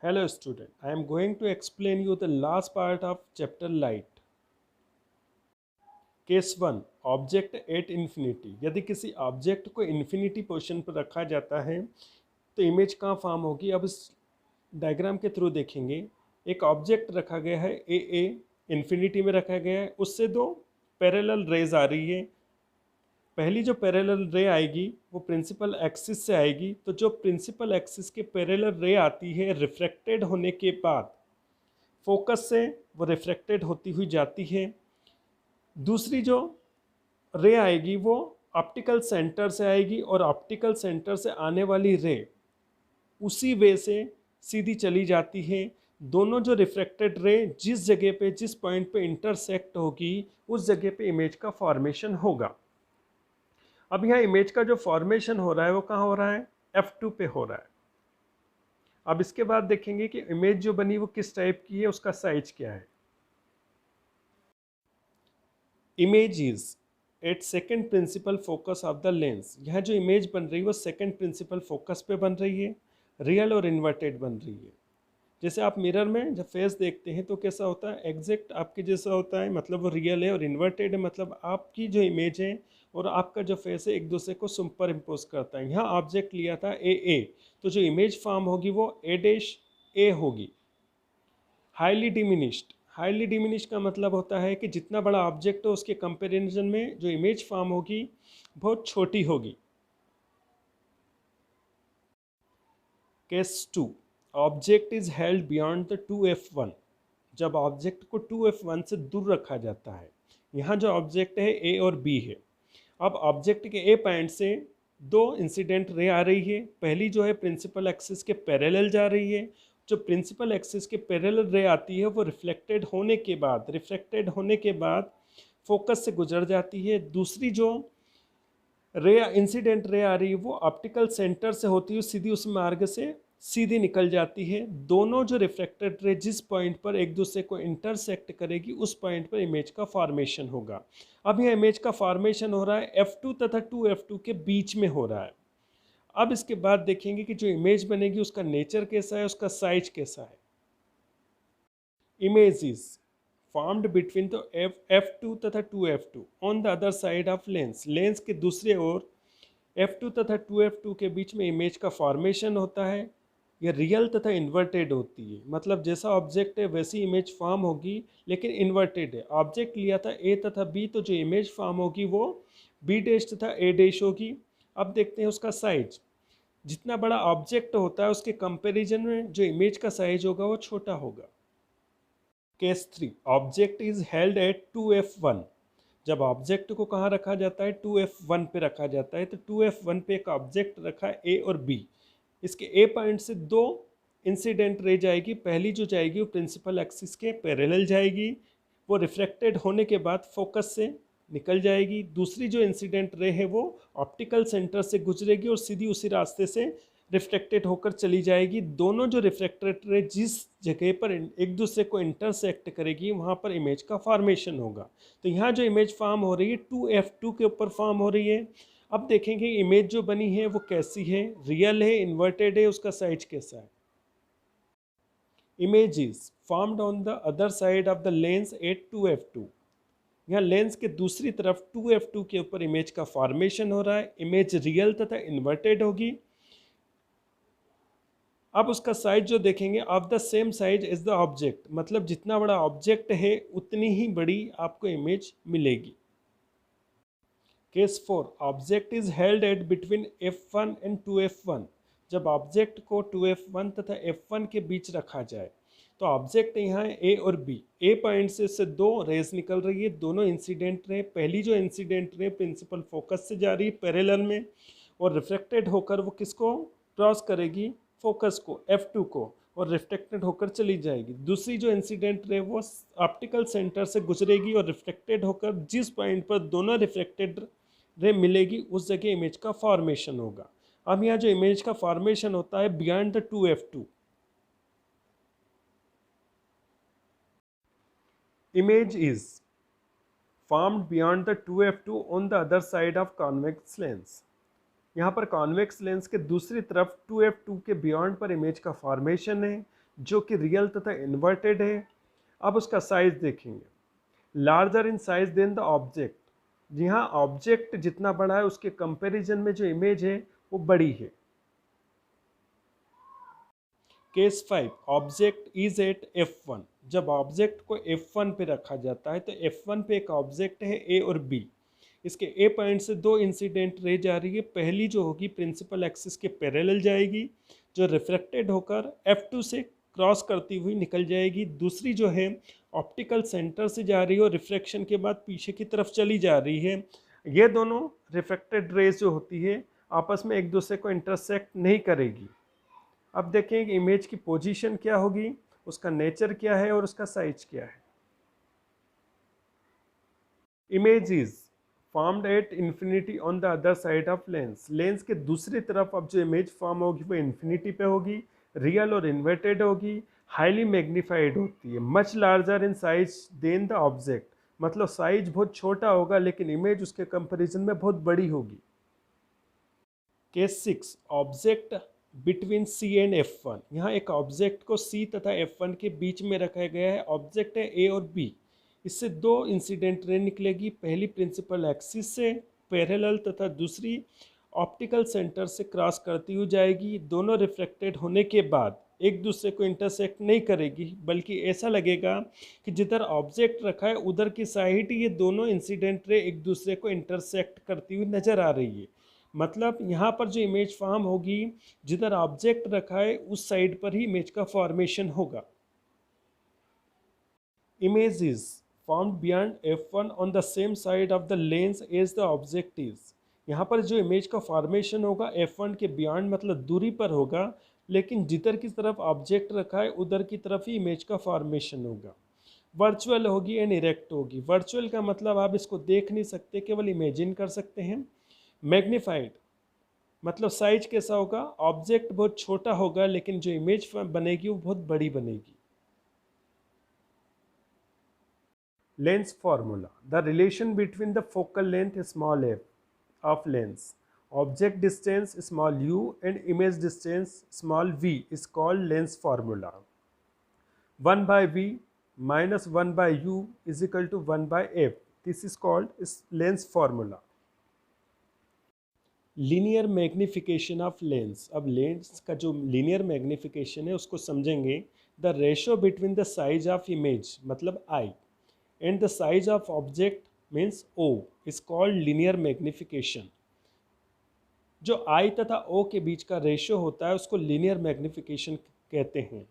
Hello student, I am going to explain you the last part of chapter light. Case 1 object at infinity. यदि किसी object को infinity position पर रखा जाता है तो इमेज कहाँ फॉर्म होगी। अब इस डायग्राम के थ्रू देखेंगे। एक ऑब्जेक्ट रखा गया है ए इन्फिनिटी में रखा गया है, उससे दो पैरेलल रेज आ रही है। पहली जो पैरेलल रे आएगी वो प्रिंसिपल एक्सिस से आएगी, तो जो प्रिंसिपल एक्सिस के पैरेलल रे आती है रिफ्रैक्टेड होने के बाद फोकस से वो रिफ्रैक्टेड होती हुई जाती है। दूसरी जो रे आएगी वो ऑप्टिकल सेंटर से आएगी और ऑप्टिकल सेंटर से आने वाली रे उसी वे से सीधी चली जाती है। दोनों जो रिफ्रैक्टेड रे जिस जगह पे जिस पॉइंट पे इंटरसेक्ट होगी उस जगह पे इमेज का फॉर्मेशन होगा। अब यहाँ इमेज का जो फॉर्मेशन हो रहा है वो कहाँ हो रहा है, F2 पे हो रहा है। अब इसके बाद देखेंगे कि इमेज जो बनी वो किस टाइप की है, उसका साइज क्या है। Image is at second principal focus of the lens. यहाँ जो इमेज बन रही है वो सेकेंड प्रिंसिपल फोकस पे बन रही है, रियल और इन्वर्टेड बन रही है। जैसे आप मिरर में जब फेस देखते हैं तो कैसा होता है, एग्जैक्ट आपके जैसा होता है, मतलब वो रियल है। और इन्वर्टेड है मतलब आपकी जो इमेज है और आपका जो फेस है एक दूसरे को सुपर इम्पोज करता है। यहाँ ऑब्जेक्ट लिया था ए, तो जो इमेज फॉर्म होगी वो A' होगी। हाईली डिमिनिश्ड का मतलब होता है कि जितना बड़ा ऑब्जेक्ट हो उसके कंपेरिजन में जो इमेज फॉर्म होगी बहुत छोटी होगी। Case 2 object is held beyond the 2f1। जब ऑब्जेक्ट को 2f1 से दूर रखा जाता है। यहाँ जो ऑब्जेक्ट है ए और बी है। अब ऑब्जेक्ट के ए पॉइंट से दो इंसिडेंट रे आ रही है। पहली जो है प्रिंसिपल एक्सिस के पैरेलल जा रही है। जो प्रिंसिपल एक्सिस के पैरेलल रे आती है वो रिफ्लेक्टेड होने के बाद फोकस से गुजर जाती है। दूसरी जो रे इंसिडेंट रे आ रही है वो ऑप्टिकल सेंटर से होती है सीधी उस मार्ग से सीधी निकल जाती है। दोनों जो रिफ्लेक्टेड रे जिस पॉइंट पर एक दूसरे को इंटरसेक्ट करेगी उस पॉइंट पर इमेज का फॉर्मेशन होगा। अब यह इमेज का फॉर्मेशन हो रहा है F2 तथा 2f2 के बीच में हो रहा है। अब इसके बाद देखेंगे कि जो इमेज बनेगी उसका नेचर कैसा है, उसका साइज कैसा है। Image is formed between the F2 तथा 2f2 on the other side of lens. Lens के दूसरे ओर F2 तथा 2f2 के बीच में इमेज का फॉर्मेशन होता है। यह रियल तथा इन्वर्टेड होती है, मतलब जैसा ऑब्जेक्ट है वैसी इमेज फॉर्म होगी लेकिन इन्वर्टेड है। ऑब्जेक्ट लिया था A तथा B, तो जो इमेज फॉर्म होगी वो B' तथा A' होगी। अब देखते हैं उसका साइज। जितना बड़ा ऑब्जेक्ट होता है उसके कंपैरिजन में जो इमेज का साइज होगा वो छोटा होगा। Case 3 object is held at 2f1। जब ऑब्जेक्ट को कहाँ रखा जाता है, 2f1 पे रखा जाता है। तो 2f1 पे एक ऑब्जेक्ट रखा है A और B। इसके A पॉइंट से दो इंसिडेंट रे जाएगी। पहली जो जाएगी वो प्रिंसिपल एक्सिस के पैरेलल जाएगी, वो रिफ्रैक्टेड होने के बाद फोकस से निकल जाएगी। दूसरी जो इंसिडेंट रे है वो ऑप्टिकल सेंटर से गुजरेगी और सीधी उसी रास्ते से रिफ्लेक्टेड होकर चली जाएगी। दोनों जो रिफ्लेक्टेड रे जिस जगह पर एक दूसरे को इंटरसेक्ट करेगी वहाँ पर इमेज का फॉर्मेशन होगा। तो यहाँ जो इमेज फॉर्म हो रही है 2f2 के ऊपर फॉर्म हो रही है। अब देखेंगे इमेज जो बनी है वो कैसी है, रियल है, इन्वर्टेड है, उसका साइज कैसा है। Image is formed on the other side of the lens at 2f2। यहाँ लेंस के दूसरी तरफ 2f2 के ऊपर इमेज का फॉर्मेशन हो रहा है। इमेज रियल तथा इन्वर्टेड होगी। अब उसका साइज जो देखेंगे of the same size is the object, मतलब जितना बड़ा ऑब्जेक्ट है उतनी ही बड़ी आपको इमेज मिलेगी। Case 4 object is held at between F1 and 2f1। जब ऑब्जेक्ट को 2f1 तथा f1 के बीच रखा जाए तो ऑब्जेक्ट यहाँ है A और B। A पॉइंट से दो रेज निकल रही है, दोनों इंसिडेंट रे। पहली जो इंसिडेंट रे प्रिंसिपल फोकस से जा रही है पैरेलल में और रिफ्लेक्टेड होकर वो किसको क्रॉस करेगी, फोकस को, F2 को, और रिफ्लेक्टेड होकर चली जाएगी। दूसरी जो इंसिडेंट रे वो ऑप्टिकल सेंटर से गुजरेगी और रिफ्लेक्टेड होकर जिस पॉइंट पर दोनों रिफ्लेक्टेड रे मिलेगी उस जगह इमेज का फॉर्मेशन होगा। अब यहाँ जो इमेज का फॉर्मेशन होता है beyond the 2f2। Image is formed beyond the 2f2 on the other side of convex lens. यहाँ पर कॉन्वेक्स लेंस के दूसरी तरफ 2f2 के बियॉन्ड पर इमेज का फॉर्मेशन है। जो कि रियल तथा इन्वर्टेड है। अब उसका साइज देखेंगे, larger in size than the object. जी हाँ, ऑब्जेक्ट जितना बड़ा है उसके कंपैरिजन में जो इमेज है वो बड़ी है। Case 5, object is at F1। जब ऑब्जेक्ट को F1 पे रखा जाता है तो F1 पे एक ऑब्जेक्ट है A और B। इसके A पॉइंट से दो इंसिडेंट रे जा रही है। पहली जो होगी प्रिंसिपल एक्सिस के पैरेलल जाएगी, जो रिफ्लेक्टेड होकर F2 से क्रॉस करती हुई निकल जाएगी। दूसरी जो है ऑप्टिकल सेंटर से जा रही है और रिफ्लेक्शन के बाद पीछे की तरफ चली जा रही है। ये दोनों रिफ्लेक्टेड रेज जो होती है आपस में एक दूसरे को इंटरसेक्ट नहीं करेगी। अब देखें कि इमेज की पोजीशन क्या होगी, उसका नेचर क्या है और उसका साइज क्या है। Image is formed at infinity on the other side of lens. Lens के दूसरी तरफ अब जो इमेज फॉर्म होगी वो इन्फिनिटी पे होगी, रियल और इन्वर्टेड होगी, हाईली मैग्नीफाइड होती है, much larger in size than the object. मतलब साइज बहुत छोटा होगा लेकिन इमेज उसके कंपैरिजन में बहुत बड़ी होगी। Case 6, object between C and F1। यहाँ एक ऑब्जेक्ट को C तथा F1 के बीच में रखा गया है। ऑब्जेक्ट है A और B, इससे दो इंसिडेंट रे निकलेगी, पहली प्रिंसिपल एक्सिस से पैरेलल तथा दूसरी ऑप्टिकल सेंटर से क्रॉस करती हुई जाएगी। दोनों रिफ्लेक्टेड होने के बाद एक दूसरे को इंटरसेक्ट नहीं करेगी, बल्कि ऐसा लगेगा कि जिधर ऑब्जेक्ट रखा है उधर की साइड ये दोनों इंसिडेंट रे एक दूसरे को इंटरसेक्ट करती हुई नजर आ रही है। मतलब यहाँ पर जो इमेज फॉर्म होगी, जिधर ऑब्जेक्ट रखा है उस साइड पर ही इमेज का फॉर्मेशन होगा। Image is formed beyond F1 on the same side of the lens as the object is। यहाँ पर जो इमेज का फॉर्मेशन होगा F1 के बियॉन्ड मतलब दूरी पर होगा, लेकिन जिधर की तरफ ऑब्जेक्ट रखा है उधर की तरफ ही इमेज का फॉर्मेशन होगा। वर्चुअल होगी एंड इरेक्ट होगी। वर्चुअल का मतलब आप इसको देख नहीं सकते, केवल इमेजिन कर सकते हैं। मैग्नीफाइड मतलब साइज कैसा होगा, ऑब्जेक्ट बहुत छोटा होगा लेकिन जो इमेज बनेगी वो बहुत बड़ी बनेगी। Lens formula, the relation between the focal length small f of lens, object distance small u and image distance small v is called lens formula। 1 by v minus 1 by u is equal to 1 by f। This is called lens formula। Linear magnification of lens. अब lens का जो linear magnification है उसको समझेंगे। The ratio between the size of image मतलब I and the size of object means O is called linear magnification. जो I तथा ओ के बीच का रेशो होता है उसको लीनियर मैग्निफिकेशन कहते हैं।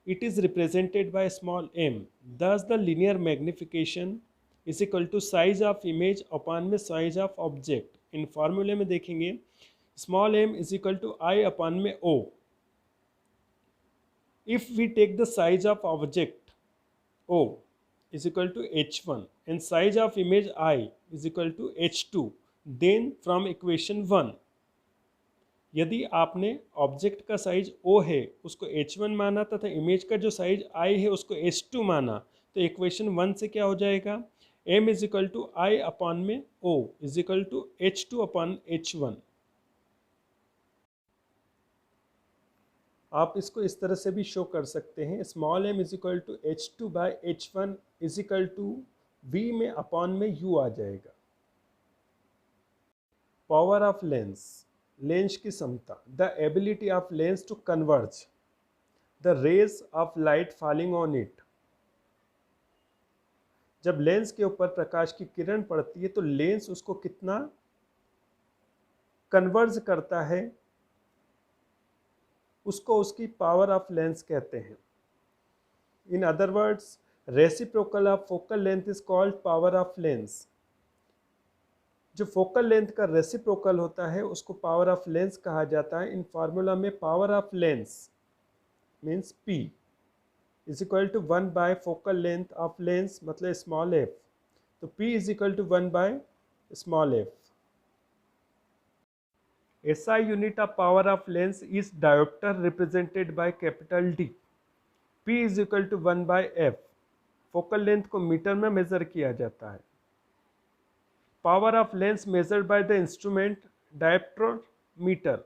It is represented by small m। Thus the linear magnification is equal to size of image upon में साइज ऑफ ऑब्जेक्ट। इन फार्मूले में देखेंगे, small m is equal to I upon में o। If we take the size of object o is equal to h1 and size of image I is equal to h2, then from equation 1 यदि आपने object का size O है उसको h1 माना तथा image का जो साइज I है उसको h2 माना, तो इक्वेशन 1 से क्या हो जाएगा, m is equal to I upon में O is equal to h2 upon h1। आप इसको इस तरह से भी शो कर सकते हैं, small m is equal to h2 by h1 is equal to v में अपॉन में u आ जाएगा। पावर ऑफ लेंस, लेंस की क्षमता, the ability of lens to converge the rays of light falling on it. जब lens के ऊपर प्रकाश की किरण पड़ती है तो लेंस उसको कितना कन्वर्ज करता है उसको उसकी पावर ऑफ लेंस कहते हैं। In other words, reciprocal of focal length is called power of lens. जो फोकल लेंथ का रेसिप्रोकल होता है उसको पावर ऑफ लेंस कहा जाता है। इन फार्मूला में power of lens means P is equal to 1 by focal length of lens मतलब स्मॉल f, तो P is equal to 1 by small f। SI unit of power of lens is diopter represented by capital D। P is equal to 1 by f। Focal length को metre में measure किया जाता है। Power of lens measured by the instrument dioptre metre.